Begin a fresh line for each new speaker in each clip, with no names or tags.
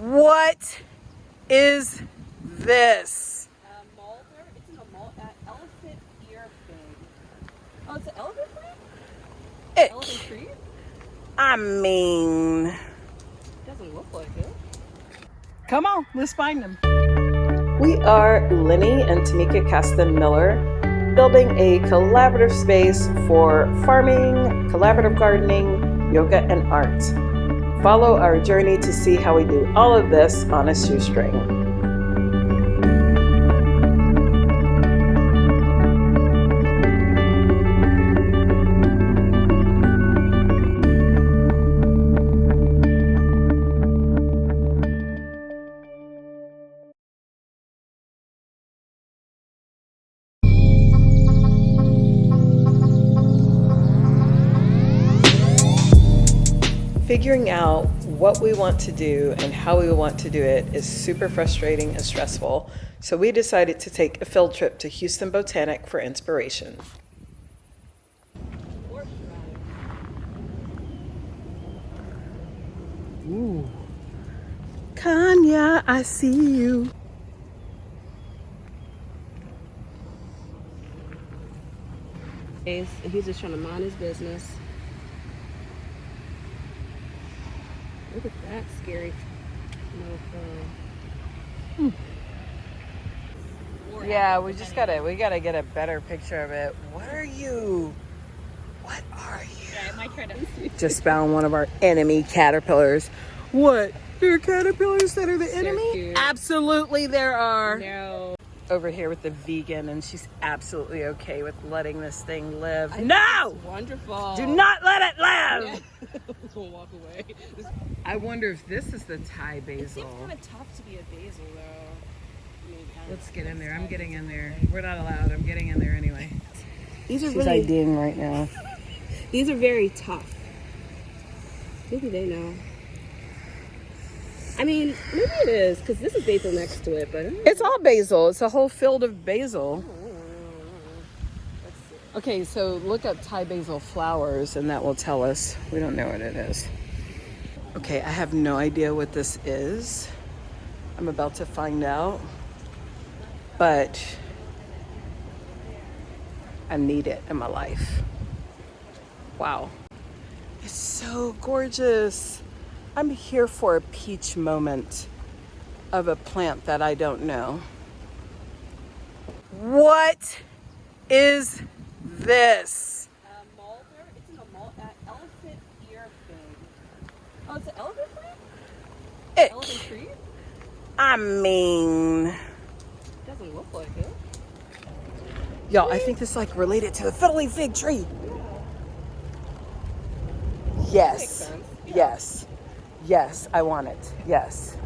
What is this?
Mulder? It's an elephant ear thing. Oh, it's an elephant tree? Elephant
Ick.
tree?
I mean,
Doesn't look like it.
come on, let's find them. We are Lenny and Tamika Caston Miller, building a collaborative space for farming, collaborative gardening, yoga, and art. Follow our journey to see how we do all of this on a shoestring. Figuring out what we want to do and how we want to do it is super frustrating and stressful. So we decided to take a field trip to Houston Botanic for inspiration. Ooh. Kanya, I see you.
He's just trying to mind his business. Look at that scary mofo.
Yeah, we gotta get a better picture of it. What are you? What are you?
Yeah, I might try to.
Just found one of our enemy caterpillars. What? There are caterpillars that are the
So
enemy?
cute.
Absolutely there are.
No.
Over here with the vegan, and she's absolutely okay with letting this thing live. No!
Wonderful.
Do not let it live!
Yeah. We'll walk away.
I wonder if this is the Thai
It
basil.
seems kind of tough to be a basil, though. I mean,
Let's get in there. I'm getting in there. We're not allowed. I'm getting in there anyway.
These are
She's
really.
IDing right now.
These are very tough. Maybe they know. I mean, maybe it is, because this is basil next to it, but...
It's all basil. It's a whole field of basil.
Let's see.
Okay, so look up Thai basil flowers, and that will tell us. We don't know what it is. Okay, I have no idea what this is. I'm about to find out. But I need it in my life. Wow. It's so gorgeous. I'm here for a peach moment of a plant that I don't know. What is this?
Mulder? It's an elephant ear thing. Oh, it's an elephant tree?
Ick.
Elephant tree?
I mean,
Doesn't look like it.
y'all, I think this is like related to the fiddly fig tree. Yes.
Makes sense. Yeah.
Yes. Yes, I want it. Yes.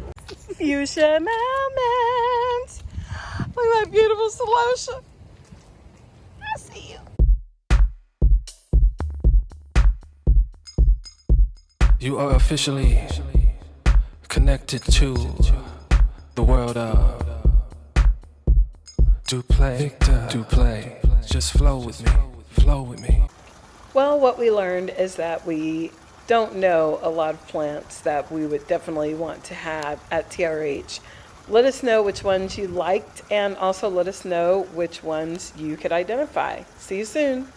Fuchsia moment. Look at that beautiful celosia. I see you.
You are officially connected to the world of do play. Just flow with me.
Well, what we learned is that we don't know a lot of plants that we would definitely want to have at TRH. Let us know which ones you liked, and also let us know which ones you could identify. See you soon.